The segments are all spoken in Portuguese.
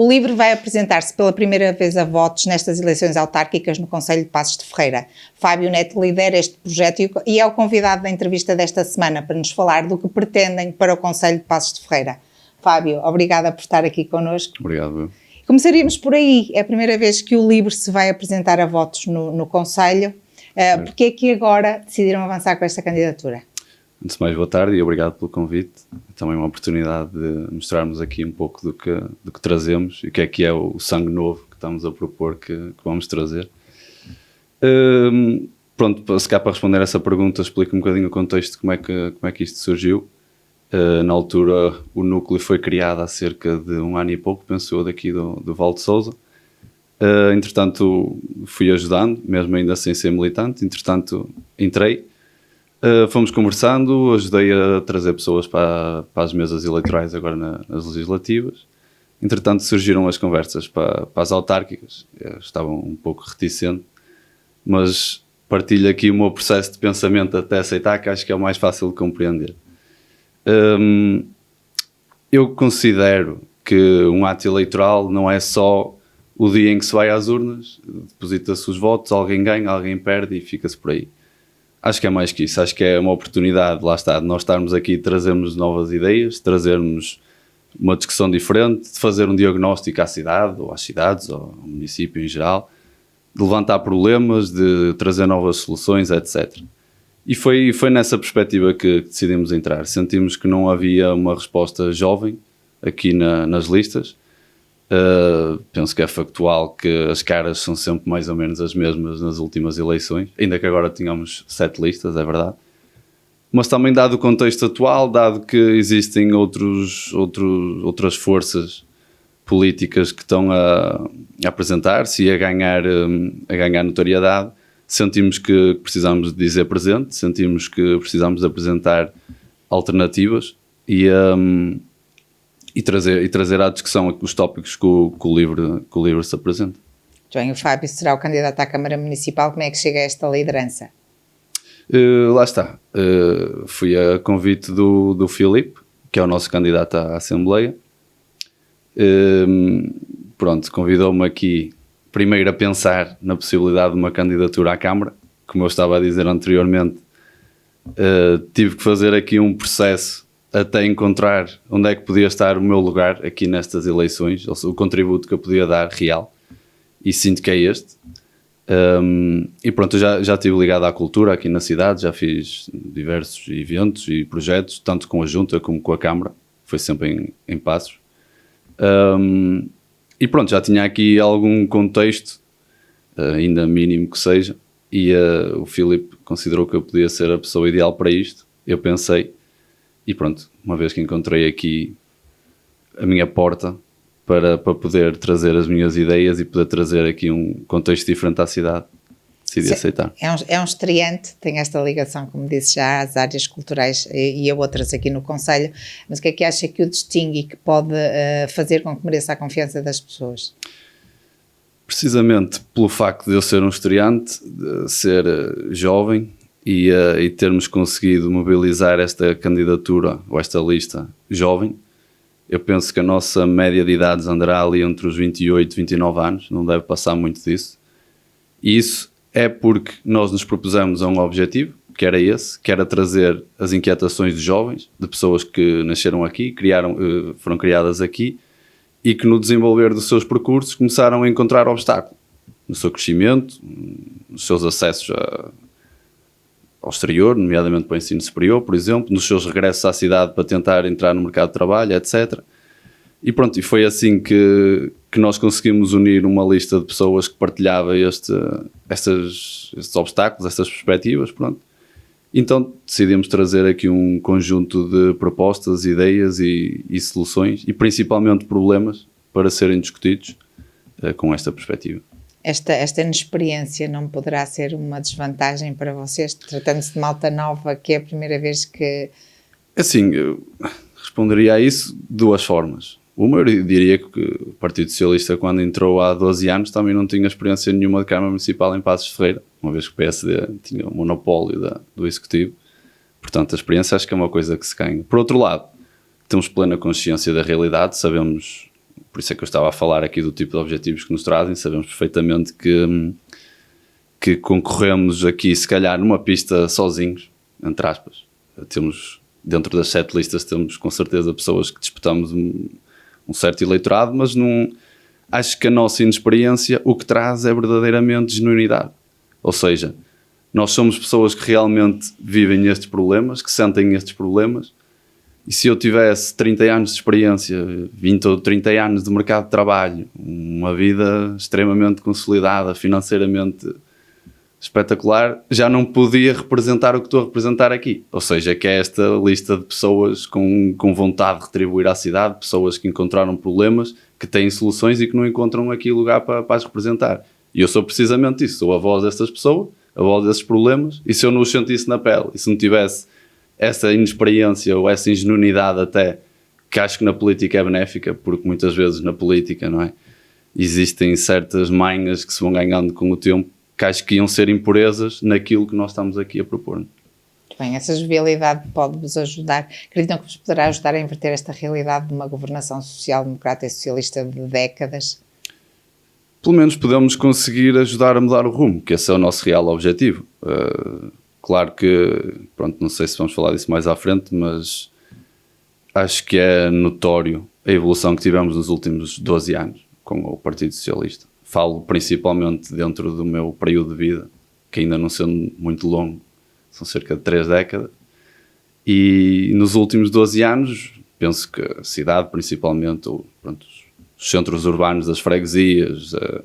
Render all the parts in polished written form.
O LIVRE vai apresentar-se pela primeira vez a votos nestas eleições autárquicas no Concelho de Passos de Ferreira. Fábio Neto lidera este projeto e é o convidado da entrevista desta semana para nos falar do que pretendem para o Concelho de Passos de Ferreira. Fábio, obrigada por estar aqui connosco. Obrigado. Começaríamos por aí. É a primeira vez que o LIVRE se vai apresentar a votos no Concelho. Porque é que agora decidiram avançar com esta candidatura? Antes de mais, boa tarde e obrigado pelo convite. Também uma oportunidade de mostrarmos aqui um pouco do que trazemos e o que é o sangue novo que estamos a propor que vamos trazer. Pronto, se cá para responder essa pergunta, explico um bocadinho o contexto de como é que isto surgiu. Na altura, o núcleo foi criado há cerca de um ano e pouco, penso eu, daqui do Val de Sousa. Entretanto, fui ajudando, mesmo ainda sem ser militante. Entretanto, entrei. Fomos conversando, ajudei a trazer pessoas para as mesas eleitorais agora nas legislativas. Entretanto, surgiram as conversas para as autárquicas. Eu estava um pouco reticente, mas partilho aqui o meu processo de pensamento até aceitar, que acho que é o mais fácil de compreender. Eu considero que um ato eleitoral não é só o dia em que se vai às urnas, deposita-se os votos, alguém ganha, alguém perde e fica-se por aí. Acho que é mais que isso, acho que é uma oportunidade, lá está, de nós estarmos aqui e trazermos novas ideias, trazermos uma discussão diferente, de fazer um diagnóstico à cidade, ou às cidades, ou ao município em geral, de levantar problemas, de trazer novas soluções, etc. E foi nessa perspectiva que decidimos entrar. Sentimos que não havia uma resposta jovem aqui nas listas. Penso que é factual que as caras são sempre mais ou menos as mesmas nas últimas eleições, ainda que agora tenhamos 7 listas, é verdade. Mas também dado o contexto atual, dado que existem outras forças políticas que estão a apresentar-se e a ganhar notoriedade, sentimos que precisamos de dizer presente, sentimos que precisamos de apresentar alternativas e trazer à discussão os tópicos que o LIVRE se apresenta. Bem, o Fábio será o candidato à Câmara Municipal. Como é que chega a esta liderança? Lá está. Fui a convite do Filipe, que é o nosso candidato à Assembleia. Pronto, convidou-me aqui primeiro a pensar na possibilidade de uma candidatura à Câmara. Como eu estava a dizer anteriormente, tive que fazer aqui um processo até encontrar onde é que podia estar o meu lugar aqui nestas eleições, ou seja, o contributo que eu podia dar real, e sinto que é este. E pronto, eu já estive ligado à cultura aqui na cidade, já fiz diversos eventos e projetos, tanto com a Junta como com a Câmara, foi sempre em Passos. E pronto, já tinha aqui algum contexto, ainda mínimo que seja, e o Filipe considerou que eu podia ser a pessoa ideal para isto. Eu pensei, e pronto, uma vez que encontrei aqui a minha porta para poder trazer as minhas ideias e poder trazer aqui um contexto diferente à cidade, decidi aceitar. É um estreante, tem esta ligação, como disse já, às áreas culturais e a outras aqui no Concelho, mas o que é que acha que o distingue e que pode fazer com que mereça a confiança das pessoas? Precisamente pelo facto de eu ser um estreante, de ser jovem, e termos conseguido mobilizar esta candidatura ou esta lista jovem. Eu penso que a nossa média de idades andará ali entre os 28 e 29 anos, não deve passar muito disso. E isso é porque nós nos propusemos a um objetivo, que era esse, que era trazer as inquietações de jovens, de pessoas que nasceram aqui, foram criadas aqui, e que no desenvolver dos seus percursos começaram a encontrar obstáculos no seu crescimento, nos seus acessos ao exterior, nomeadamente para o ensino superior, por exemplo, nos seus regressos à cidade para tentar entrar no mercado de trabalho, etc. E pronto, e foi assim que nós conseguimos unir uma lista de pessoas que partilhava estes obstáculos, estas perspectivas, pronto. Então decidimos trazer aqui um conjunto de propostas, ideias e soluções, e principalmente problemas para serem discutidos com esta perspectiva. Esta inexperiência não poderá ser uma desvantagem para vocês, tratando-se de malta nova, que é a primeira vez que... Assim, eu responderia a isso de duas formas. Uma, eu diria que o Partido Socialista, quando entrou há 12 anos, também não tinha experiência nenhuma de Câmara Municipal em Passos de Ferreira, uma vez que o PSD tinha o monopólio do Executivo. Portanto, a experiência acho que é uma coisa que se ganha. Por outro lado, temos plena consciência da realidade, sabemos por isso é que eu estava a falar aqui do tipo de objetivos que nos trazem. Sabemos perfeitamente que concorremos aqui, se calhar, numa pista sozinhos, entre aspas. Temos, dentro das 7 listas, temos com certeza pessoas que disputamos um certo eleitorado, mas não, acho que a nossa inexperiência o que traz é verdadeiramente genuinidade. Ou seja, nós somos pessoas que realmente vivem estes problemas, que sentem estes problemas, e se eu tivesse 30 anos de experiência, 20 ou 30 anos de mercado de trabalho, uma vida extremamente consolidada, financeiramente espetacular, já não podia representar o que estou a representar aqui. Ou seja, que é esta lista de pessoas com vontade de retribuir à cidade, pessoas que encontraram problemas, que têm soluções e que não encontram aqui lugar para as representar. E eu sou precisamente isso, sou a voz destas pessoas, a voz desses problemas, e se eu não os sentisse na pele, e se não tivesse essa inexperiência ou essa ingenuidade até, que acho que na política é benéfica, porque muitas vezes na política, não é? Existem certas manhas que se vão ganhando com o tempo, que acho que iam ser impurezas naquilo que nós estamos aqui a propor. Muito bem, essa jovialidade pode-vos ajudar, acreditam que vos poderá ajudar a inverter esta realidade de uma governação social-democrata e socialista de décadas? Pelo menos podemos conseguir ajudar a mudar o rumo, que esse é o nosso real objetivo. Claro que, pronto, não sei se vamos falar disso mais à frente, mas acho que é notório a evolução que tivemos nos últimos 12 anos com o Partido Socialista. Falo principalmente dentro do meu período de vida, que ainda não sendo muito longo, são cerca de 3 décadas. E nos últimos 12 anos, penso que a cidade, principalmente, pronto, os centros urbanos das freguesias, a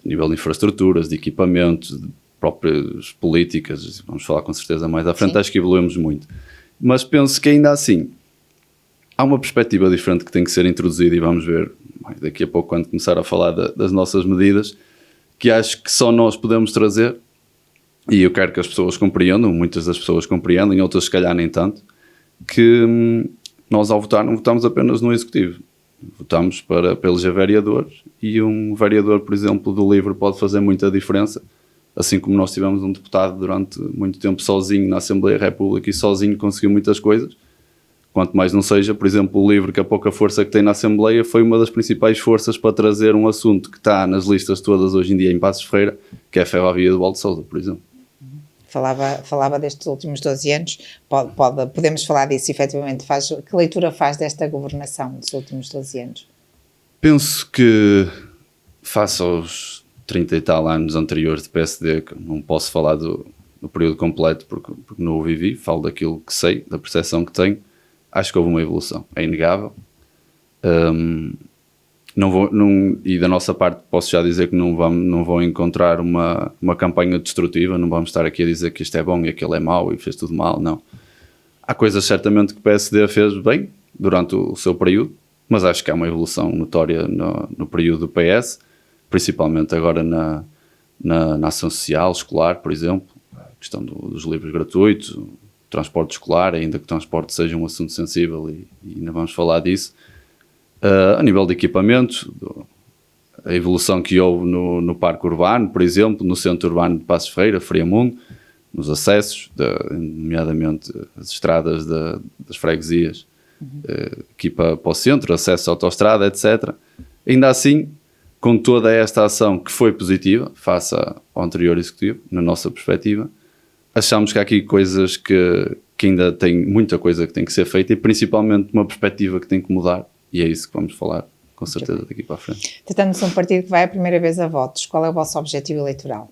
nível de infraestruturas, de equipamentos, de próprias políticas, vamos falar com certeza mais à frente, sim, acho que evoluímos muito. Mas penso que ainda assim, há uma perspectiva diferente que tem que ser introduzida e vamos ver daqui a pouco quando começar a falar das nossas medidas, que acho que só nós podemos trazer, e eu quero que as pessoas compreendam, muitas das pessoas compreendem, outras se calhar nem tanto, que nós ao votar não votamos apenas no Executivo, votamos para eleger vereadores, e um vereador, por exemplo, do LIVRE pode fazer muita diferença, assim como nós tivemos um deputado durante muito tempo sozinho na Assembleia da República e sozinho conseguiu muitas coisas. Quanto mais não seja, por exemplo, o LIVRE, que a pouca força que tem na Assembleia, foi uma das principais forças para trazer um assunto que está nas listas todas hoje em dia em Passos Ferreira, que é a ferrovia de Valde Sousa, por exemplo. Falava destes últimos 12 anos, podemos falar disso efetivamente. Que leitura faz desta governação dos últimos 12 anos? Penso que, face aos 30 e tal anos anteriores de PSD, que não posso falar do período completo porque não o vivi, falo daquilo que sei, da percepção que tenho, acho que houve uma evolução, é inegável. E da nossa parte posso já dizer que não vão encontrar uma campanha destrutiva, não vamos estar aqui a dizer que isto é bom e aquele é mau e fez tudo mal, não. Há coisas certamente que o PSD fez bem durante o seu período, mas acho que há uma evolução notória no período do PS, principalmente agora na ação social, escolar, por exemplo, a questão dos livros gratuitos, transporte escolar, ainda que o transporte seja um assunto sensível e ainda vamos falar disso. A nível de equipamentos, a evolução que houve no parque urbano, por exemplo, no centro urbano de Passos Ferreira, Friamundo, nos acessos, nomeadamente as estradas das freguesias, aqui para o centro, acesso à autoestrada, etc. Ainda assim, com toda esta ação que foi positiva, face ao anterior executivo, na nossa perspectiva, achamos que há aqui coisas que ainda tem muita coisa que tem que ser feita e principalmente uma perspectiva que tem que mudar, e é isso que vamos falar com certeza daqui para a frente. Tratando-se de um partido que vai a primeira vez a votos, qual é o vosso objetivo eleitoral?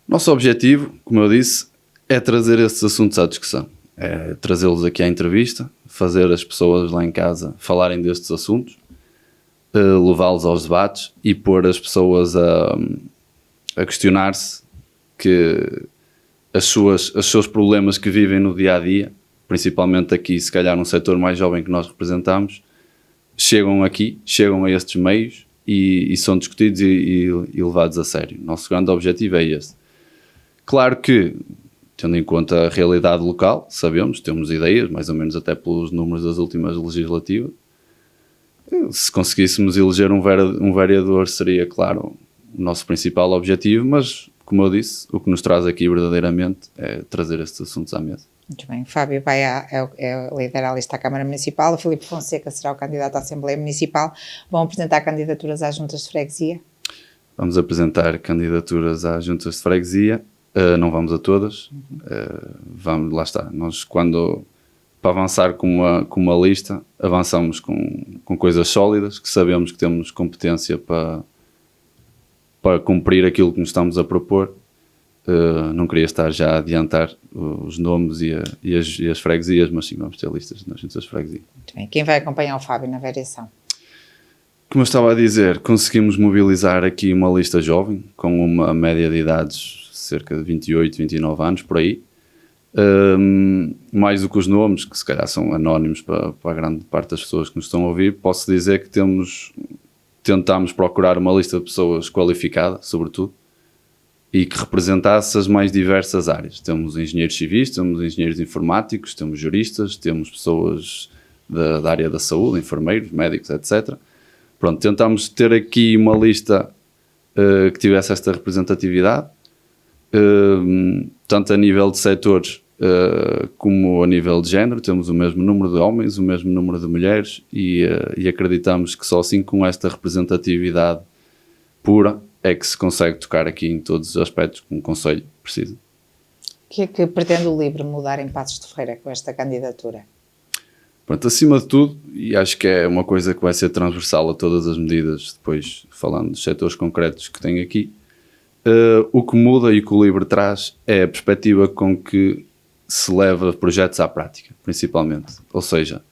Nosso objetivo, como eu disse, é trazer estes assuntos à discussão, é trazê-los aqui à entrevista, fazer as pessoas lá em casa falarem destes assuntos, levá-los aos debates e pôr as pessoas a questionar-se que os seus problemas que vivem no dia-a-dia, principalmente aqui, se calhar num setor mais jovem que nós representamos, chegam a estes meios e são discutidos e levados a sério. Nosso grande objetivo é esse. Claro que, tendo em conta a realidade local, sabemos, temos ideias, mais ou menos até pelos números das últimas legislativas, se conseguíssemos eleger um vereador seria, claro, o nosso principal objetivo, mas, como eu disse, o que nos traz aqui verdadeiramente é trazer estes assuntos à mesa. Muito bem. O Fábio lidera a lista à Câmara Municipal, o Filipe Fonseca será o candidato à Assembleia Municipal. Vão apresentar candidaturas às juntas de freguesia? Vamos apresentar candidaturas às juntas de freguesia, não vamos a todas, lá está, nós para avançar com uma lista, avançamos com coisas sólidas, que sabemos que temos competência para cumprir aquilo que nos estamos a propor. Não queria estar já a adiantar os nomes e as freguesias, mas sim, vamos ter listas nas juntas de freguesia. Muito bem. Quem vai acompanhar o Fábio na variação? Como eu estava a dizer, conseguimos mobilizar aqui uma lista jovem, com uma média de idades cerca de 28, 29 anos, por aí. Mais do que os nomes, que se calhar são anónimos para a grande parte das pessoas que nos estão a ouvir, posso dizer que tentámos procurar uma lista de pessoas qualificada, sobretudo, e que representasse as mais diversas áreas. Temos engenheiros civis, temos engenheiros informáticos, temos juristas, temos pessoas da área da saúde, enfermeiros, médicos, etc. Pronto, tentámos ter aqui uma lista que tivesse esta representatividade, tanto a nível de setores como a nível de género. Temos o mesmo número de homens, o mesmo número de mulheres e acreditamos que só assim com esta representatividade pura é que se consegue tocar aqui em todos os aspectos que um concelho precisa. O que é que pretende o LIVRE mudar em Paços de Ferreira com esta candidatura? Pronto, acima de tudo, e acho que é uma coisa que vai ser transversal a todas as medidas, depois falando dos setores concretos que tenho aqui, o que muda e o que o LIVRE traz é a perspectiva com que se leva projetos à prática, principalmente. Ou seja,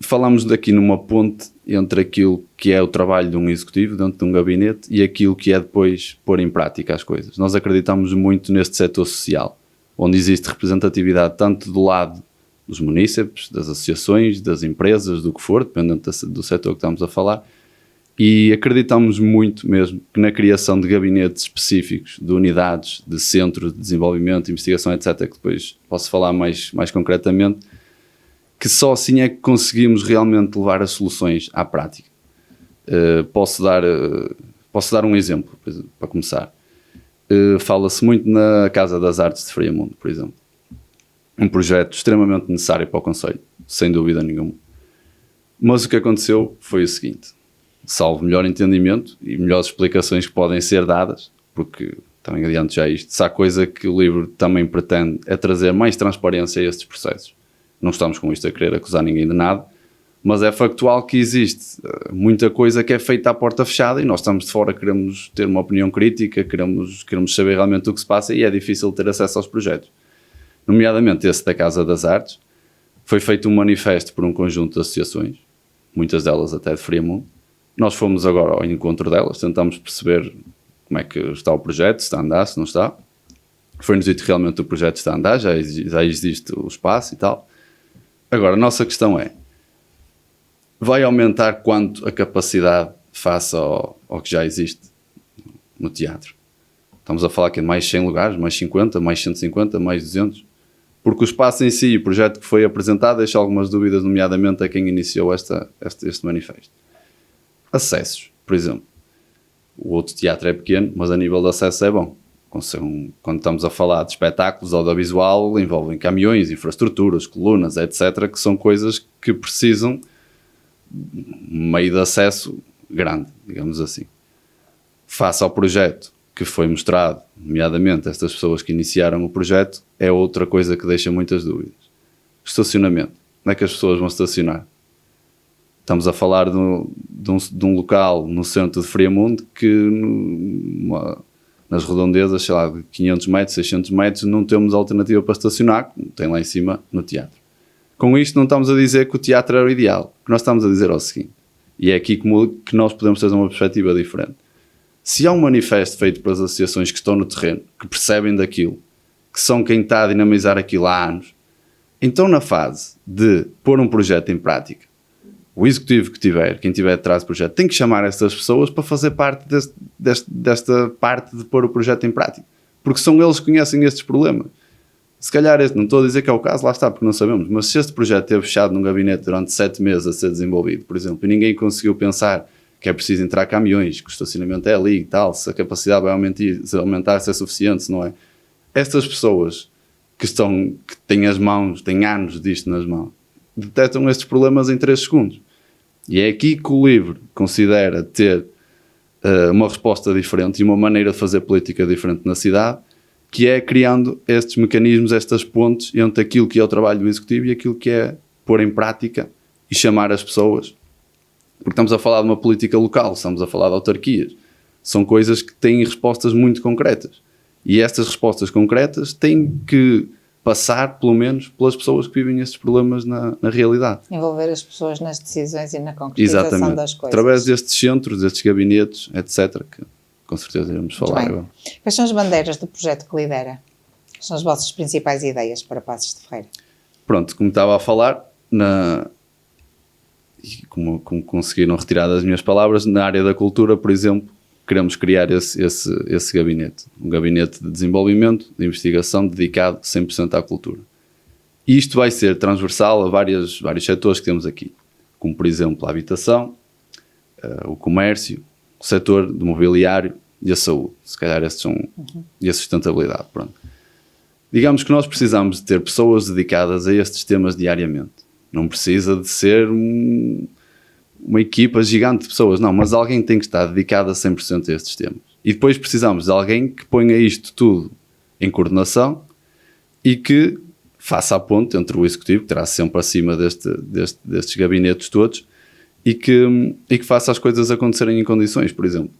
falamos daqui numa ponte entre aquilo que é o trabalho de um executivo dentro de um gabinete e aquilo que é depois pôr em prática as coisas. Nós acreditamos muito neste setor social, onde existe representatividade tanto do lado dos munícipes, das associações, das empresas, do que for, dependendo do setor que estamos a falar, e acreditamos muito mesmo que na criação de gabinetes específicos, de unidades, de centros de desenvolvimento, investigação, etc., que depois posso falar mais concretamente, que só assim é que conseguimos realmente levar as soluções à prática. Posso dar um exemplo, para começar. Fala-se muito na Casa das Artes de Friamundo, por exemplo. Um projeto extremamente necessário para o concelho, sem dúvida nenhuma. Mas o que aconteceu foi o seguinte: salvo melhor entendimento e melhores explicações que podem ser dadas, porque também adianto já isto, se há coisa que o LIVRE também pretende é trazer mais transparência a estes processos. Não estamos com isto a querer acusar ninguém de nada, mas é factual que existe muita coisa que é feita à porta fechada e nós estamos de fora, queremos ter uma opinião crítica, queremos saber realmente o que se passa e é difícil ter acesso aos projetos. Nomeadamente esse da Casa das Artes, foi feito um manifesto por um conjunto de associações, muitas delas até de Friamundo. Nós fomos agora ao encontro delas, tentamos perceber como é que está o projeto, se está a andar, se não está. Foi-nos dito que realmente o projeto está a andar, já existe o espaço e tal. Agora, a nossa questão é, vai aumentar quanto a capacidade face ao que já existe no teatro? Estamos a falar que é mais 100 lugares, mais 50, mais 150, mais 200? Porque o espaço em si, o projeto que foi apresentado, deixa algumas dúvidas, nomeadamente a quem iniciou este manifesto. Acessos, por exemplo. O outro teatro é pequeno, mas a nível de acesso é bom. Quando estamos a falar de espetáculos audiovisual, envolvem caminhões, infraestruturas, colunas, etc., que são coisas que precisam de um meio de acesso grande, digamos assim. Face ao projeto que foi mostrado, nomeadamente estas pessoas que iniciaram o projeto, é outra coisa que deixa muitas dúvidas. Estacionamento. Onde é que as pessoas vão estacionar? Estamos a falar de um local no centro de Friamundo que nas redondezas, sei lá, de 500 metros, 600 metros, não temos alternativa para estacionar, como tem lá em cima no teatro. Com isto não estamos a dizer que o teatro era o ideal. O que nós estamos a dizer é o seguinte, e é aqui que nós podemos ter uma perspectiva diferente. Se há um manifesto feito pelas associações que estão no terreno, que percebem daquilo, que são quem está a dinamizar aquilo há anos, então na fase de pôr um projeto em prática, o executivo que tiver, quem tiver atrás do projeto, tem que chamar estas pessoas para fazer parte desta parte de pôr o projeto em prática. Porque são eles que conhecem estes problemas. Se calhar, não estou a dizer que é o caso, lá está, porque não sabemos, mas se este projeto esteve fechado num gabinete durante 7 meses a ser desenvolvido, por exemplo, e ninguém conseguiu pensar que é preciso entrar caminhões, que o estacionamento é ali e tal, se a capacidade vai aumentar, se é suficiente, se não é. Estas pessoas que têm as mãos, têm anos disto nas mãos, detectam estes problemas em 3 segundos. E é aqui que o LIVRE considera ter uma resposta diferente e uma maneira de fazer política diferente na cidade, que é criando estes mecanismos, estas pontes entre aquilo que é o trabalho do Executivo e aquilo que é pôr em prática e chamar as pessoas. Porque estamos a falar de uma política local, estamos a falar de autarquias. São coisas que têm respostas muito concretas. E estas respostas concretas têm que passar, pelo menos, pelas pessoas que vivem estes problemas na realidade. Envolver as pessoas nas decisões e na concretização das coisas. Através destes centros, destes gabinetes, etc., que com certeza iremos falar agora. Quais são as bandeiras do projeto que lidera? Quais são as vossas principais ideias para Paços de Ferreira? Pronto, como estava a falar, como conseguiram retirar das minhas palavras, na área da cultura, por exemplo, queremos criar esse gabinete. Um gabinete de desenvolvimento, de investigação, dedicado 100% à cultura. E isto vai ser transversal a vários setores que temos aqui, como, por exemplo, a habitação, o comércio, o setor do mobiliário e a saúde. Se calhar estes são... E a sustentabilidade, pronto. Digamos que nós precisamos de ter pessoas dedicadas a estes temas diariamente. Não precisa de ser uma equipa gigante de pessoas, não, mas alguém tem que estar dedicado a 100% a estes temas. E depois precisamos de alguém que ponha isto tudo em coordenação e que faça a ponte entre o Executivo, que terá sempre acima destes gabinetes todos, e que faça as coisas acontecerem em condições. Por exemplo,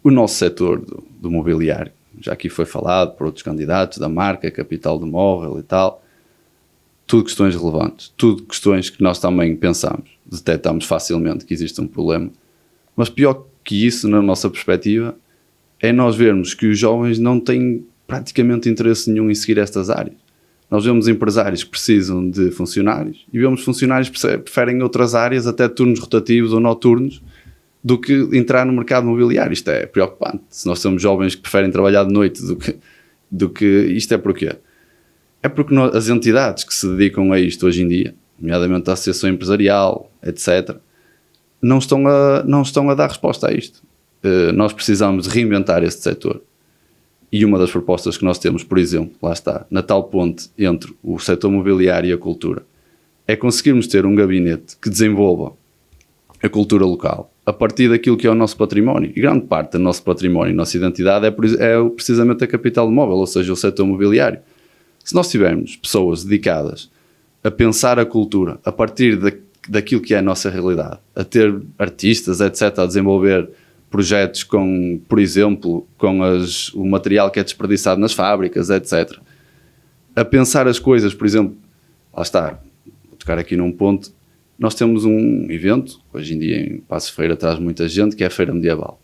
o nosso setor do mobiliário, já aqui foi falado por outros candidatos, da marca, capital do móvel e tal, tudo questões relevantes, tudo questões que nós também pensamos, detectamos facilmente que existe um problema, mas pior que isso, na nossa perspectiva, é nós vermos que os jovens não têm praticamente interesse nenhum em seguir estas áreas. Nós vemos empresários que precisam de funcionários e vemos funcionários que preferem outras áreas, até turnos rotativos ou noturnos, do que entrar no mercado imobiliário. Isto é preocupante. Se nós temos jovens que preferem trabalhar de noite do que isto é porquê? É porque as entidades que se dedicam a isto hoje em dia, nomeadamente a Associação Empresarial, etc., não estão a dar resposta a isto. Nós precisamos de reinventar este setor. E uma das propostas que nós temos, por exemplo, lá está, na tal ponte entre o setor mobiliário e a cultura, é conseguirmos ter um gabinete que desenvolva a cultura local a partir daquilo que é o nosso património. E grande parte do nosso património, nossa identidade é precisamente a capital do móvel, ou seja, o setor mobiliário. Se nós tivermos pessoas dedicadas a pensar a cultura a partir daquilo que é a nossa realidade, a ter artistas, etc., a desenvolver projetos com, por exemplo, com o material que é desperdiçado nas fábricas, etc., a pensar as coisas, por exemplo, lá está, vou tocar aqui num ponto, nós temos um evento, hoje em dia em Paços de Ferreira traz muita gente, que é a Feira Medieval.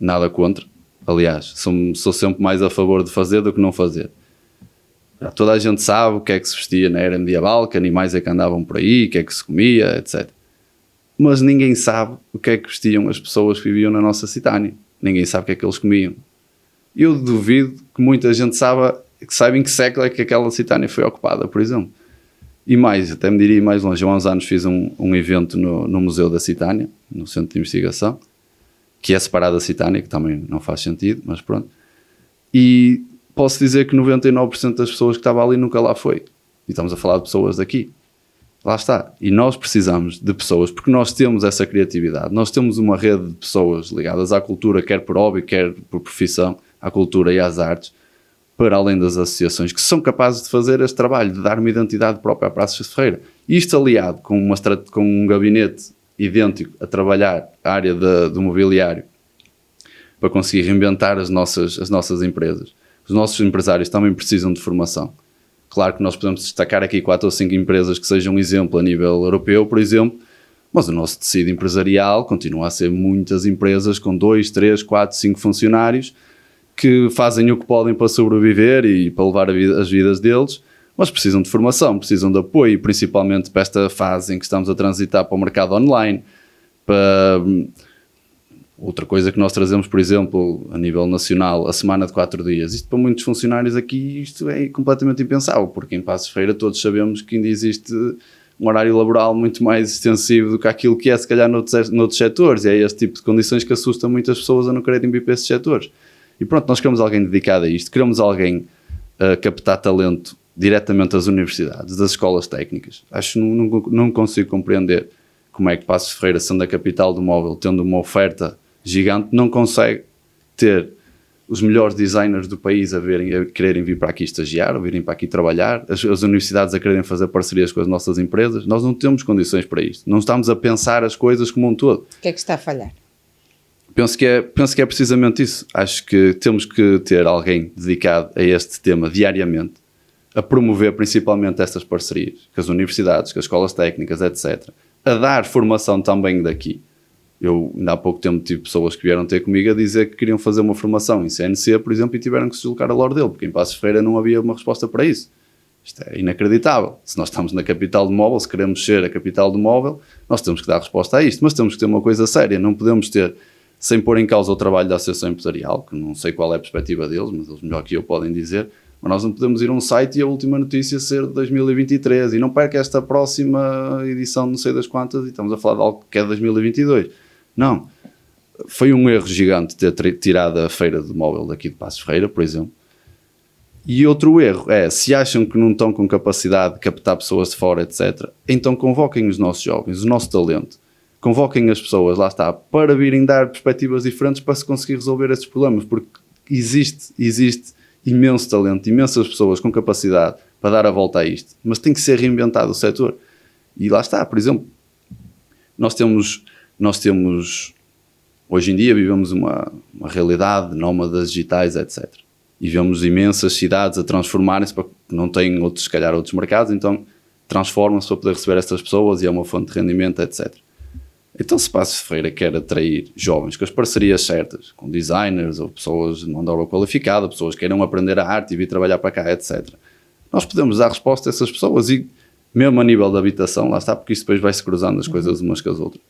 Nada contra, aliás, sou sempre mais a favor de fazer do que não fazer. Toda a gente sabe o que é que se vestia na era medieval, que animais é que andavam por aí, o que é que se comia, etc. Mas ninguém sabe o que é que vestiam as pessoas que viviam na nossa cidade. Ninguém sabe o que é que eles comiam. Eu duvido que muita gente saiba em que século é que aquela cidade foi ocupada, por exemplo. E mais, até me diria mais longe, há uns anos fiz um evento no Museu da Citânia, no Centro de Investigação, que é separado da Citânia, que também não faz sentido, mas pronto. E posso dizer que 99% das pessoas que estavam ali nunca lá foi. E estamos a falar de pessoas daqui. Lá está. E nós precisamos de pessoas, porque nós temos essa criatividade. Nós temos uma rede de pessoas ligadas à cultura, quer por hobby, quer por profissão, à cultura e às artes, para além das associações, que são capazes de fazer este trabalho, de dar uma identidade própria à Paços de Ferreira. Isto aliado com um gabinete idêntico a trabalhar a área do mobiliário, para conseguir reinventar as nossas empresas. Os nossos empresários também precisam de formação. Claro que nós podemos destacar aqui 4 ou 5 empresas que sejam um exemplo a nível europeu, por exemplo, mas o nosso tecido empresarial continua a ser muitas empresas com 2, 3, 4, 5 funcionários que fazem o que podem para sobreviver e para levar as vidas deles, mas precisam de formação, precisam de apoio, principalmente para esta fase em que estamos a transitar para o mercado online. Outra coisa que nós trazemos, por exemplo, a nível nacional, a semana de 4 dias. Isto para muitos funcionários aqui, isto é completamente impensável, porque em Paços de Ferreira todos sabemos que ainda existe um horário laboral muito mais extensivo do que aquilo que é, se calhar, noutros setores. E é este tipo de condições que assusta muitas pessoas a não quererem vir para esses setores. E pronto, nós queremos alguém dedicado a isto, queremos alguém a captar talento diretamente das universidades, das escolas técnicas. Acho que não consigo compreender como é que Paços de Ferreira, sendo a capital do móvel, tendo uma oferta gigante, não consegue ter os melhores designers do país a quererem vir para aqui estagiar, ou virem para aqui trabalhar, as universidades a quererem fazer parcerias com as nossas empresas. Nós não temos condições para isto. Não estamos a pensar as coisas como um todo. O que é que está a falhar? Penso que é precisamente isso. Acho que temos que ter alguém dedicado a este tema diariamente, a promover principalmente estas parcerias com as universidades, com as escolas técnicas, etc. A dar formação também daqui. Eu, ainda há pouco tempo, tive pessoas que vieram ter comigo a dizer que queriam fazer uma formação em CNC, por exemplo, e tiveram que se deslocar a Lordelo, porque em Paços de Ferreira não havia uma resposta para isso. Isto é inacreditável. Se nós estamos na capital do móvel, se queremos ser a capital do móvel, nós temos que dar resposta a isto, mas temos que ter uma coisa séria. Não podemos ter, sem pôr em causa o trabalho da Associação Empresarial, que não sei qual é a perspectiva deles, mas eles melhor que eu podem dizer, mas nós não podemos ir a um site e a última notícia ser de 2023 e não perca esta próxima edição não sei das quantas e estamos a falar de algo que é de 2022. Não. Foi um erro gigante ter tirado a feira do móvel daqui de Paços de Ferreira, por exemplo. E outro erro é, se acham que não estão com capacidade de captar pessoas de fora, etc., então convoquem os nossos jovens, o nosso talento. Convoquem as pessoas, lá está, para virem dar perspectivas diferentes para se conseguir resolver esses problemas, porque existe imenso talento, imensas pessoas com capacidade para dar a volta a isto, mas tem que ser reinventado o setor. E lá está, por exemplo, nós temos hoje em dia vivemos uma realidade de nómadas digitais, etc. E vemos imensas cidades a transformarem-se, porque não têm outros, se calhar, outros mercados, então transformam-se para poder receber estas pessoas e é uma fonte de rendimento, etc. Então, se Paços de Ferreira quer atrair jovens com as parcerias certas, com designers ou pessoas de mão de obra qualificada, pessoas que queiram aprender a arte e vir trabalhar para cá, etc., nós podemos dar resposta a essas pessoas e, mesmo a nível de habitação, lá está, porque isso depois vai-se cruzando as coisas umas com as outras.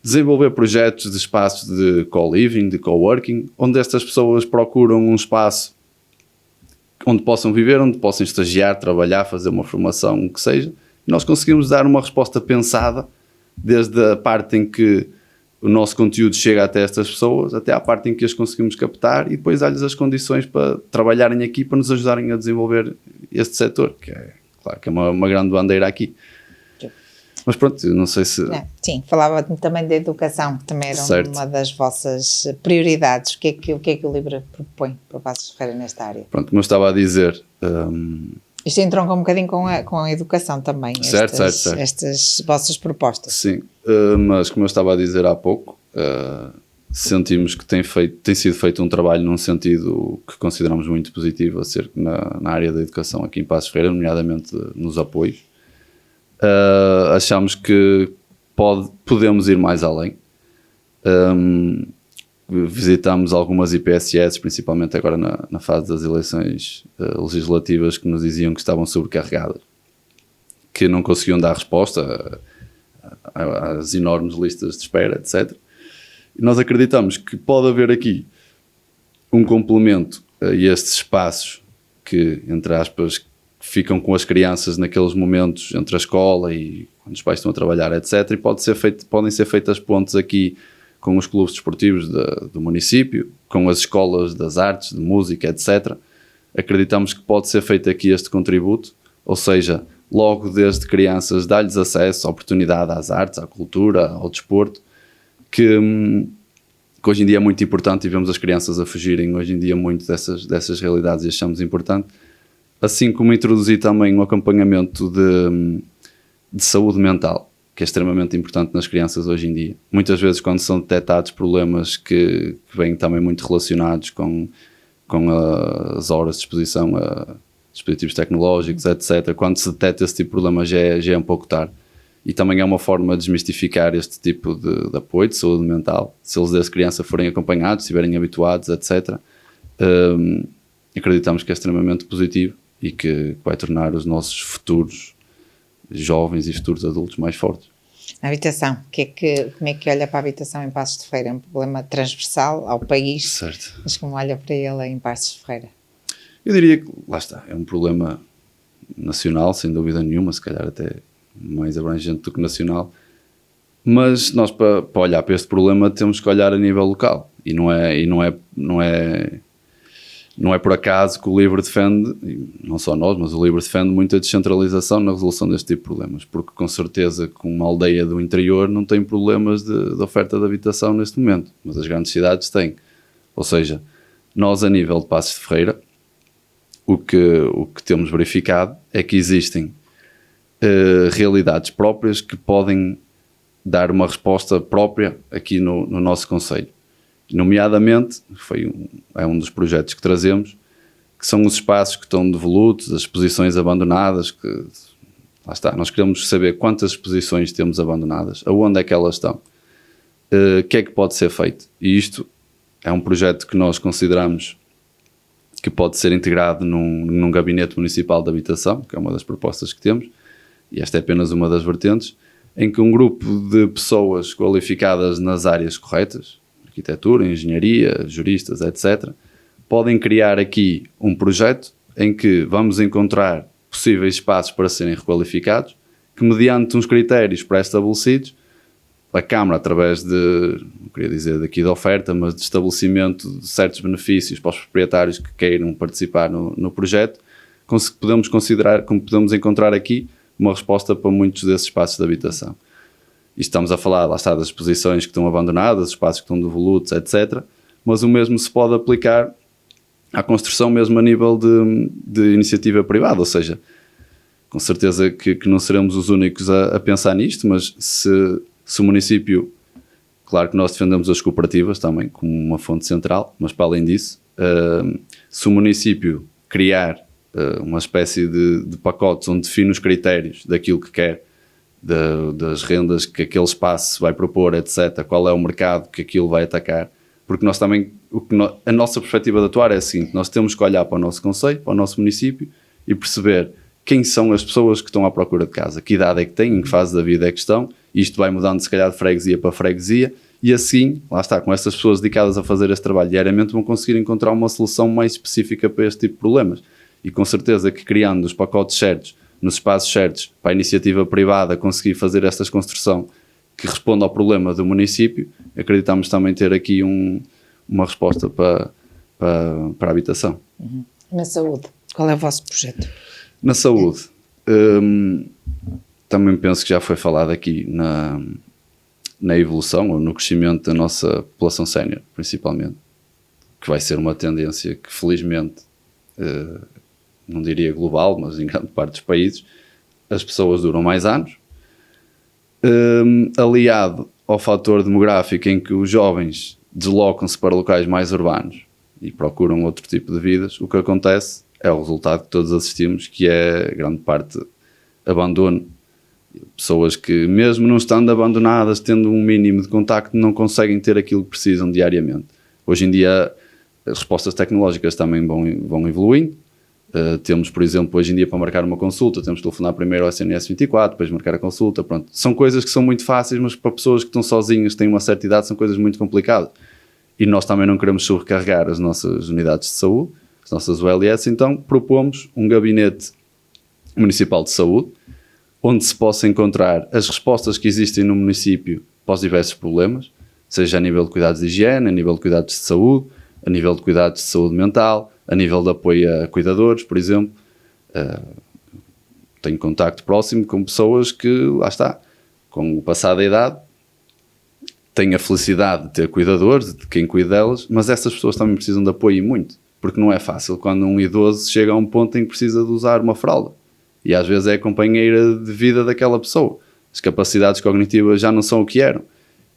Desenvolver projetos de espaços de co-living, de co-working, onde estas pessoas procuram um espaço onde possam viver, onde possam estagiar, trabalhar, fazer uma formação, o que seja, e nós conseguimos dar uma resposta pensada desde a parte em que o nosso conteúdo chega até estas pessoas, até à parte em que as conseguimos captar e depois dar-lhes as condições para trabalharem aqui, para nos ajudarem a desenvolver este setor, que é, claro, que é uma grande bandeira aqui. Mas pronto, eu não sei se... Sim, falava também da educação, que também era certo. Uma das vossas prioridades. O que é que o Libra propõe para Paços de Ferreira nesta área? Pronto, como eu estava a dizer... Isto entronca um bocadinho com a educação também, certo. Estas vossas propostas. Sim, mas como eu estava a dizer há pouco, sentimos que tem sido feito um trabalho num sentido que consideramos muito positivo na área da educação aqui em Paços de Ferreira, nomeadamente nos apoios. Achamos que podemos ir mais além. Visitamos algumas IPSS, principalmente agora na fase das eleições legislativas, que nos diziam que estavam sobrecarregadas, que não conseguiam dar resposta às enormes listas de espera, etc. E nós acreditamos que pode haver aqui um complemento a estes espaços que, entre aspas, ficam com as crianças naqueles momentos entre a escola e quando os pais estão a trabalhar, etc. E podem ser feitas pontes aqui com os clubes desportivos do município, com as escolas das artes, de música, etc. Acreditamos que pode ser feito aqui este contributo, ou seja, logo desde crianças dar-lhes acesso, oportunidade às artes, à cultura, ao desporto, que hoje em dia é muito importante e vemos as crianças a fugirem hoje em dia muito dessas realidades e achamos importante. Assim como introduzir também um acompanhamento de saúde mental, que é extremamente importante nas crianças hoje em dia. Muitas vezes, quando são detectados problemas que vêm também muito relacionados com as horas de exposição a dispositivos tecnológicos, etc., quando se detecta esse tipo de problema já é um pouco tarde. E também é uma forma de desmistificar este tipo de apoio de saúde mental. Se eles desde criança forem acompanhados, estiverem habituados, etc., acreditamos que é extremamente positivo e que vai tornar os nossos futuros jovens e futuros adultos mais fortes. A habitação, como é que olha para a habitação em Paços de Ferreira? É um problema transversal ao país, certo. Mas como olha para ele em Paços de Ferreira? Eu diria que, lá está, é um problema nacional, sem dúvida nenhuma, se calhar até mais abrangente do que nacional, mas nós para olhar para este problema temos que olhar a nível local e não é Não é por acaso que o LIVRE defende, e não só nós, mas o LIVRE defende muito a descentralização na resolução deste tipo de problemas, porque com certeza que uma aldeia do interior não tem problemas de oferta de habitação neste momento, mas as grandes cidades têm. Ou seja, nós a nível de Passos de Ferreira, o que temos verificado é que existem realidades próprias que podem dar uma resposta própria aqui no nosso concelho. Nomeadamente, é um dos projetos que trazemos, que são os espaços que estão devolutos, as exposições abandonadas, que lá está, nós queremos saber quantas exposições temos abandonadas, aonde é que elas estão, o que é que pode ser feito. E isto é um projeto que nós consideramos que pode ser integrado num gabinete municipal de habitação, que é uma das propostas que temos, e esta é apenas uma das vertentes, em que um grupo de pessoas qualificadas nas áreas corretas, arquitetura, engenharia, juristas, etc., podem criar aqui um projeto em que vamos encontrar possíveis espaços para serem requalificados, que mediante uns critérios pré-estabelecidos, a Câmara, através de, não queria dizer daqui de oferta, mas de estabelecimento de certos benefícios para os proprietários que queiram participar no projeto, podemos encontrar aqui uma resposta para muitos desses espaços de habitação. E estamos a falar, lá está, das exposições que estão abandonadas, espaços que estão devolutos, etc. Mas o mesmo se pode aplicar à construção mesmo a nível de iniciativa privada, ou seja, com certeza que não seremos os únicos a pensar nisto, mas se o município, claro que nós defendemos as cooperativas também como uma fonte central, mas para além disso, se o município criar uma espécie de pacotes onde define os critérios daquilo que quer, das rendas que aquele espaço vai propor, etc., qual é o mercado que aquilo vai atacar, porque nós também, a nossa perspectiva de atuar é a seguinte: nós temos que olhar para o nosso concelho, para o nosso município e perceber quem são as pessoas que estão à procura de casa, que idade é que têm, em que fase da vida é que estão, e isto vai mudando se calhar de freguesia para freguesia, e assim, lá está, com estas pessoas dedicadas a fazer este trabalho diariamente vão conseguir encontrar uma solução mais específica para este tipo de problemas. E com certeza que criando os pacotes certos, nos espaços certos, para a iniciativa privada conseguir fazer esta construção que responda ao problema do município, acreditamos também ter aqui uma resposta para a habitação. Uhum. Na saúde, qual é o vosso projeto? Na saúde, também penso que já foi falado aqui na evolução ou no crescimento da nossa população sénior, principalmente, que vai ser uma tendência que felizmente, não diria global, mas em grande parte dos países, as pessoas duram mais anos, aliado ao fator demográfico em que os jovens deslocam-se para locais mais urbanos e procuram outro tipo de vidas, o que acontece é o resultado que todos assistimos, que é grande parte abandono. Pessoas que, mesmo não estando abandonadas, tendo um mínimo de contacto, não conseguem ter aquilo que precisam diariamente. Hoje em dia, as respostas tecnológicas também vão evoluindo. Temos, por exemplo, hoje em dia, para marcar uma consulta, temos que telefonar primeiro ao SNS 24, depois marcar a consulta. Pronto. São coisas que são muito fáceis, mas para pessoas que estão sozinhas, têm uma certa idade, são coisas muito complicadas. E nós também não queremos sobrecarregar as nossas unidades de saúde, as nossas ULS, então propomos um gabinete municipal de saúde, onde se possa encontrar as respostas que existem no município para os diversos problemas, seja a nível de cuidados de higiene, a nível de cuidados de saúde, a nível de cuidados de saúde mental, a nível de apoio a cuidadores, por exemplo. Tenho contacto próximo com pessoas que, lá está, com o passar da idade, têm a felicidade de ter cuidadores, de quem cuida delas, mas essas pessoas também precisam de apoio e muito, porque não é fácil quando um idoso chega a um ponto em que precisa de usar uma fralda. E às vezes é a companheira de vida daquela pessoa. As capacidades cognitivas já não são o que eram.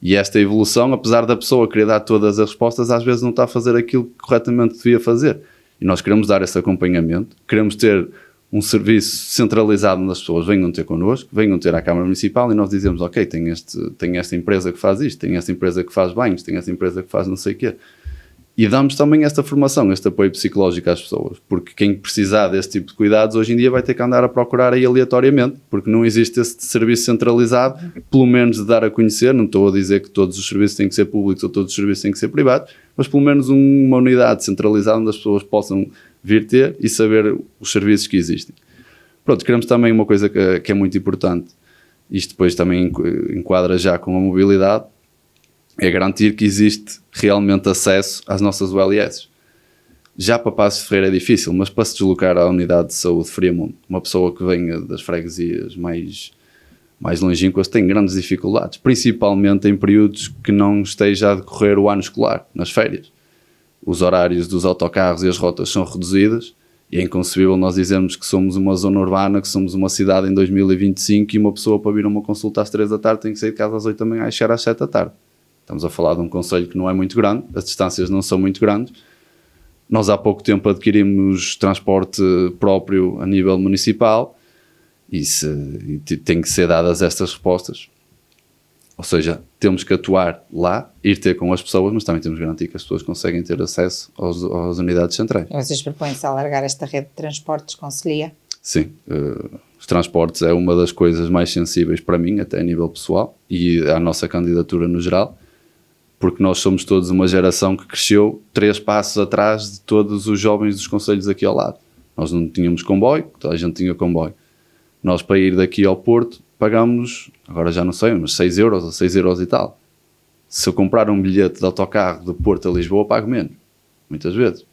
E esta evolução, apesar da pessoa querer dar todas as respostas, às vezes não está a fazer aquilo que corretamente devia fazer. E nós queremos dar esse acompanhamento, queremos ter um serviço centralizado onde as pessoas venham ter connosco, venham ter à Câmara Municipal e nós dizemos, ok, tem esta empresa que faz isto, tem esta empresa que faz banhos, tem esta empresa que faz não sei o quê. E damos também esta formação, este apoio psicológico às pessoas, porque quem precisar desse tipo de cuidados hoje em dia vai ter que andar a procurar aí aleatoriamente, porque não existe esse serviço centralizado, pelo menos de dar a conhecer. Não estou a dizer que todos os serviços têm que ser públicos ou todos os serviços têm que ser privados, mas pelo menos uma unidade centralizada onde as pessoas possam vir ter e saber os serviços que existem. Pronto, queremos também uma coisa que é muito importante, isto depois também enquadra já com a mobilidade, é garantir que existe realmente acesso às nossas ULS. Já para Passos de Ferreira é difícil, mas para se deslocar à unidade de saúde de Friamundo, uma pessoa que venha das freguesias mais longínquas tem grandes dificuldades, principalmente em períodos que não esteja a decorrer o ano escolar, nas férias. Os horários dos autocarros e as rotas são reduzidas e é inconcebível nós dizermos que somos uma zona urbana, que somos uma cidade em 2025 e uma pessoa para vir a uma consulta às 3 da tarde tem que sair de casa às 8 da manhã e chegar às 7 da tarde. Estamos a falar de um concelho que não é muito grande, as distâncias não são muito grandes. Nós há pouco tempo adquirimos transporte próprio a nível municipal e tem que ser dadas estas respostas. Ou seja, temos que atuar lá, ir ter com as pessoas, mas também temos que garantir que as pessoas conseguem ter acesso às unidades centrais. E vocês propõem-se alargar esta rede de transportes concelhia? Sim, os transportes é uma das coisas mais sensíveis para mim, até a nível pessoal, e à nossa candidatura no geral, porque nós somos todos uma geração que cresceu 3 passos atrás de todos os jovens dos concelhos aqui ao lado. Nós não tínhamos comboio, toda a gente tinha comboio. Nós, para ir daqui ao Porto, pagámos, agora já não sei, mas 6 euros ou 6 euros e tal. Se eu comprar um bilhete de autocarro de Porto a Lisboa, pago menos, muitas vezes.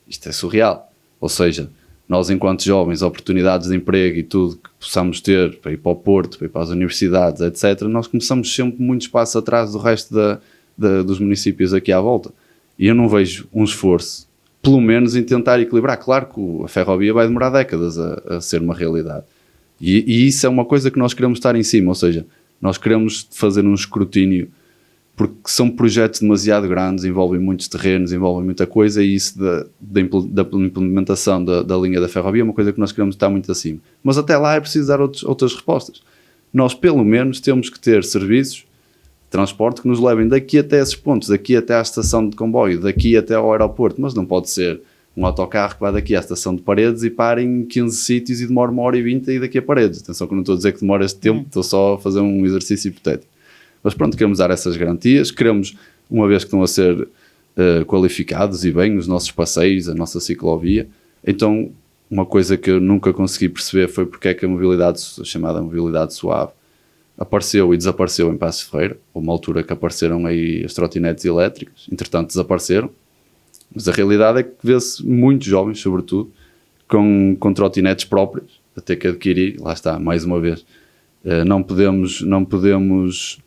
Isto é surreal. Ou seja, nós enquanto jovens, oportunidades de emprego e tudo que possamos ter para ir para o Porto, para ir para as universidades, etc., nós começamos sempre muitos passos atrás do resto dos municípios aqui à volta. E eu não vejo um esforço, pelo menos, em tentar equilibrar. Claro que a ferrovia vai demorar décadas a ser uma realidade. E isso é uma coisa que nós queremos estar em cima, ou seja, nós queremos fazer um escrutínio, porque são projetos demasiado grandes, envolvem muitos terrenos, envolvem muita coisa, e isso da implementação da linha da ferrovia é uma coisa que nós queremos estar muito acima. Mas até lá é preciso dar outras respostas. Nós, pelo menos, temos que ter serviços de transporte que nos levem daqui até esses pontos, daqui até à estação de comboio, daqui até ao aeroporto, mas não pode ser um autocarro que vai daqui à estação de Paredes e para em 15 sítios e demora 1h20 a ir daqui a Paredes. Atenção que eu não estou a dizer que demora este tempo, estou só a fazer um exercício hipotético. Mas pronto, queremos dar essas garantias, queremos, uma vez que estão a ser qualificados e bem os nossos passeios, a nossa ciclovia. Então, uma coisa que eu nunca consegui perceber foi porque é que a chamada mobilidade suave apareceu e desapareceu em Passos de Ferreira. Houve uma altura que apareceram aí as trotinetes elétricas, entretanto desapareceram. Mas a realidade é que vê-se muitos jovens, sobretudo, com trotinetes próprias, a ter que adquirir, lá está, mais uma vez. Não podemos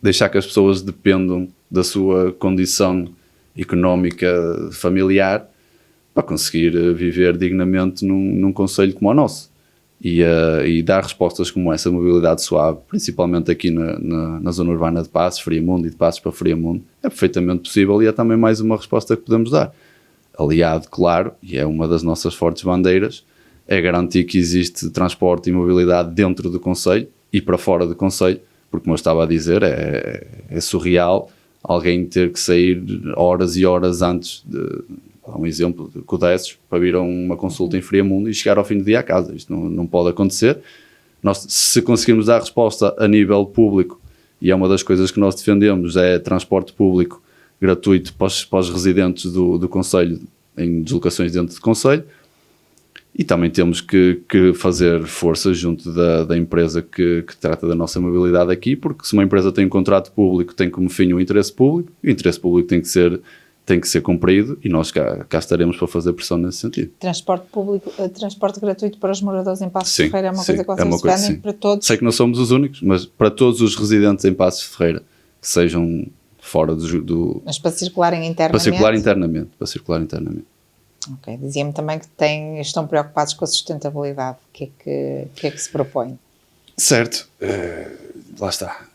deixar que as pessoas dependam da sua condição económica familiar para conseguir viver dignamente num concelho como o nosso. E dar respostas como essa, mobilidade suave, principalmente aqui na zona urbana de Passos, Friamundo e de Passos para Friamundo, é perfeitamente possível e é também mais uma resposta que podemos dar. Aliado, claro, e é uma das nossas fortes bandeiras, é garantir que existe transporte e mobilidade dentro do concelho e para fora do concelho, porque, como eu estava a dizer, é surreal alguém ter que sair horas e horas antes um exemplo, de Codesses, para vir a uma consulta em Friamundo e chegar ao fim do dia a casa. Isto não pode acontecer. Nós, se conseguirmos dar resposta a nível público, e é uma das coisas que nós defendemos, é transporte público gratuito para os residentes do concelho, em deslocações dentro do concelho, e também temos que fazer força junto da empresa que trata da nossa mobilidade aqui, porque se uma empresa tem um contrato público, tem como fim o interesse público, e o interesse público tem que ser cumprido e nós cá estaremos para fazer pressão nesse sentido. Transporte público, transporte gratuito para os moradores em Passos de Ferreira é uma coisa que vocês defendem para todos? Sei que não somos os únicos, mas para todos os residentes em Passos de Ferreira, que sejam fora do... Mas para circularem internamente? Para circular internamente. Ok, dizia-me também que estão preocupados com a sustentabilidade. O que é que se propõe? Certo, lá está.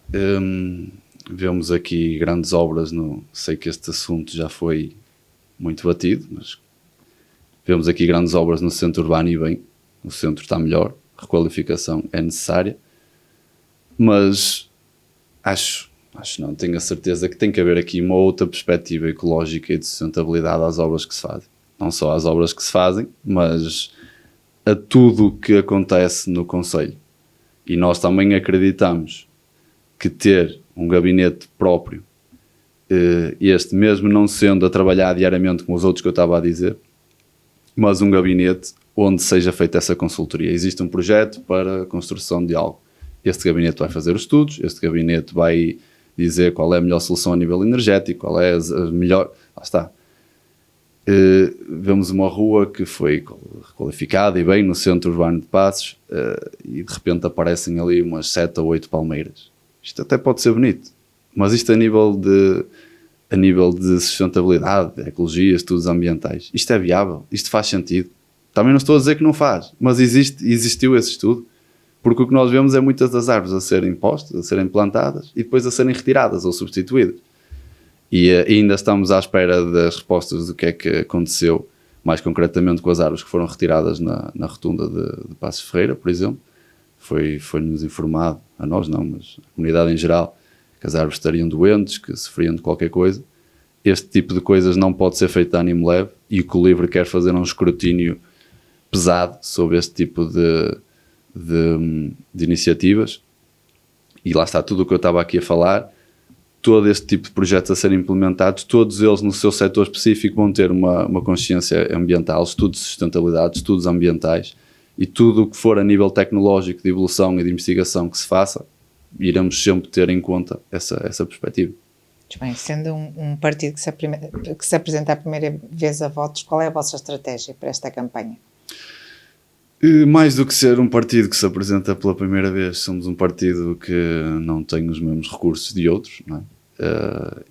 Vemos aqui grandes obras, sei que este assunto já foi muito batido, mas vemos aqui grandes obras no centro urbano e bem, o centro está melhor, requalificação é necessária, mas não, tenho a certeza que tem que haver aqui uma outra perspectiva ecológica e de sustentabilidade às obras que se fazem. Não só às obras que se fazem, mas a tudo o que acontece no concelho. E nós também acreditamos que ter um gabinete próprio, este mesmo não sendo a trabalhar diariamente com os outros que eu estava a dizer, mas um gabinete onde seja feita essa consultoria. Existe um projeto para a construção de algo. Este gabinete vai fazer os estudos, este gabinete vai dizer qual é a melhor solução a nível energético, qual é a melhor... Lá está. vemos uma rua que foi requalificada e bem no centro urbano de Passos, e de repente aparecem ali umas 7 ou 8 palmeiras. Isto até pode ser bonito, mas isto a nível de sustentabilidade, de ecologia, estudos ambientais, isto é viável, isto faz sentido. Também não estou a dizer que não faz, mas existiu esse estudo, porque o que nós vemos é muitas das árvores a serem postas, a serem plantadas e depois a serem retiradas ou substituídas. E ainda estamos à espera das respostas do que é que aconteceu, mais concretamente com as árvores que foram retiradas na rotunda de Passos Ferreira, por exemplo. Foi-nos informado, a nós não, mas a comunidade em geral, que as árvores estariam doentes, que sofriam de qualquer coisa. Este tipo de coisas não pode ser feito de ânimo leve, e o Colivre quer fazer um escrutínio pesado sobre este tipo de iniciativas. E lá está tudo o que eu estava aqui a falar. Todo este tipo de projetos a serem implementados, todos eles no seu setor específico vão ter uma consciência ambiental, estudos de sustentabilidade, estudos ambientais, e tudo o que for a nível tecnológico, de evolução e de investigação que se faça, iremos sempre ter em conta essa perspectiva. Muito bem, sendo um partido que se apresenta a primeira vez a votos, qual é a vossa estratégia para esta campanha? Mais do que ser um partido que se apresenta pela primeira vez, somos um partido que não tem os mesmos recursos de outros, não é?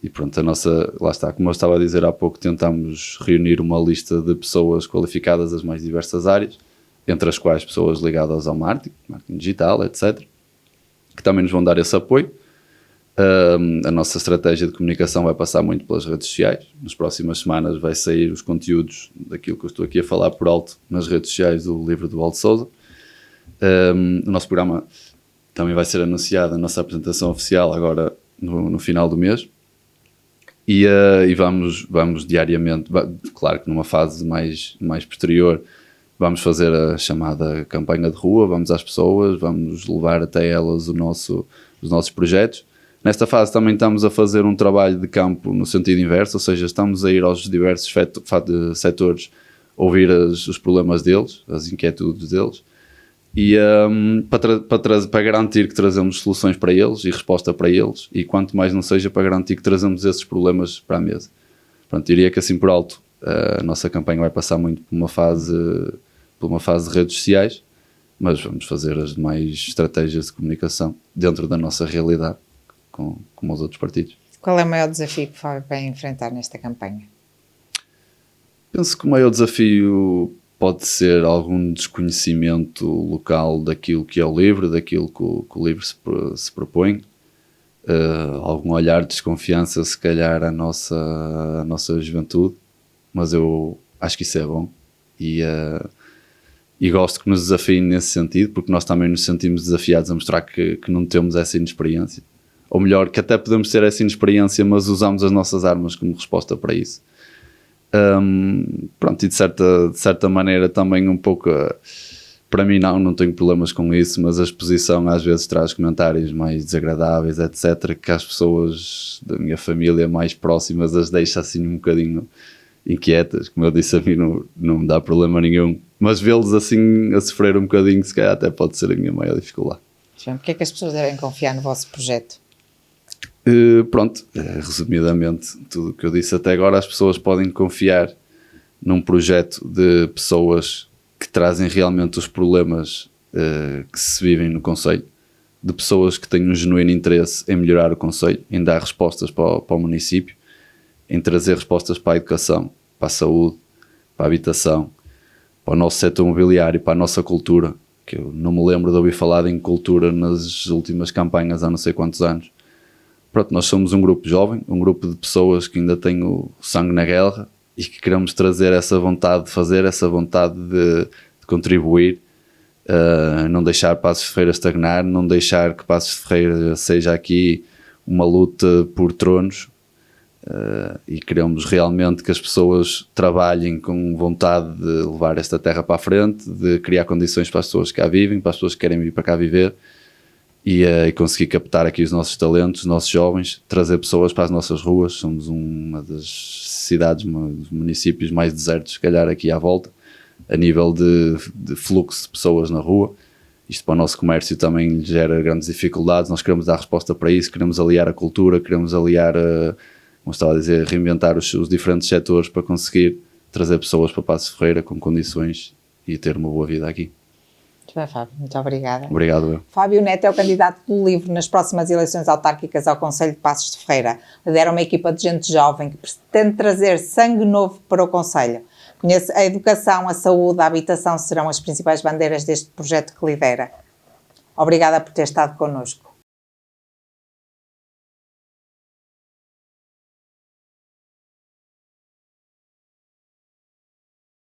E pronto, lá está, como eu estava a dizer há pouco, tentamos reunir uma lista de pessoas qualificadas das mais diversas áreas, entre as quais pessoas ligadas ao marketing digital, etc., que também nos vão dar esse apoio. A nossa estratégia de comunicação vai passar muito pelas redes sociais. Nas próximas semanas vai sair os conteúdos daquilo que eu estou aqui a falar por alto nas redes sociais do livro do Waldo Souza. O nosso programa também vai ser anunciado, a nossa apresentação oficial agora no final do mês, e vamos diariamente, claro que numa fase mais posterior, vamos fazer a chamada campanha de rua, vamos às pessoas, vamos levar até elas os nossos projetos. Nesta fase também estamos a fazer um trabalho de campo no sentido inverso, ou seja, estamos a ir aos diversos setores, ouvir os problemas deles, as inquietudes deles, e para garantir que trazemos soluções para eles e resposta para eles, e quanto mais não seja, para garantir que trazemos esses problemas para a mesa. Pronto, diria que assim por alto a nossa campanha vai passar muito por uma fase de redes sociais, mas vamos fazer as demais estratégias de comunicação dentro da nossa realidade, como os outros partidos. Qual é o maior desafio que vai enfrentar nesta campanha? Penso que o maior desafio pode ser algum desconhecimento local daquilo que é o livro, daquilo que o livro se propõe, algum olhar de desconfiança se calhar à nossa juventude, mas eu acho que isso é bom, e gosto que nos desafiem nesse sentido, porque nós também nos sentimos desafiados a mostrar que não temos essa inexperiência. Ou melhor, que até podemos ter essa inexperiência, mas usamos as nossas armas como resposta para isso. Pronto, e de certa maneira também um pouco, para mim não tenho problemas com isso, mas a exposição às vezes traz comentários mais desagradáveis, etc., que as pessoas da minha família mais próximas as deixa assim um bocadinho inquietas. Como eu disse, a mim não me dá problema nenhum, mas vê-los assim a sofrer um bocadinho, se calhar até pode ser a minha maior dificuldade. Porquê é que as pessoas devem confiar no vosso projeto? Pronto, resumidamente, tudo o que eu disse até agora, as pessoas podem confiar num projeto de pessoas que trazem realmente os problemas que se vivem no concelho, de pessoas que têm um genuíno interesse em melhorar o concelho, em dar respostas para o município, em trazer respostas para a educação, para a saúde, para a habitação, para o nosso setor imobiliário, para a nossa cultura, que eu não me lembro de ouvir falar em cultura nas últimas campanhas há não sei quantos anos. Pronto, nós somos um grupo jovem, um grupo de pessoas que ainda têm o sangue na guerra e que queremos trazer essa vontade de fazer, essa vontade de contribuir, não deixar Passos de Ferreira estagnar, não deixar que Passos de Ferreira seja aqui uma luta por tronos, e queremos realmente que as pessoas trabalhem com vontade de levar esta terra para a frente, de criar condições para as pessoas que cá vivem, para as pessoas que querem vir para cá viver, e conseguir captar aqui os nossos talentos, os nossos jovens, trazer pessoas para as nossas ruas. Somos uma das cidades, dos municípios mais desertos, se calhar, aqui à volta, a nível de fluxo de pessoas na rua. Isto para o nosso comércio também lhe gera grandes dificuldades. Nós queremos dar resposta para isso, queremos aliar a cultura, queremos aliar, como estava a dizer, reinventar os diferentes setores para conseguir trazer pessoas para Passos de Ferreira com condições e ter uma boa vida aqui. Muito bem, Fábio. Muito obrigada. Obrigado, eu. Fábio Neto é o candidato do LIVRE nas próximas eleições autárquicas ao Conselho de Passos de Ferreira. Lidera uma equipa de gente jovem que pretende trazer sangue novo para o Conselho. Conhece a educação, a saúde, a habitação serão as principais bandeiras deste projeto que lidera. Obrigada por ter estado connosco.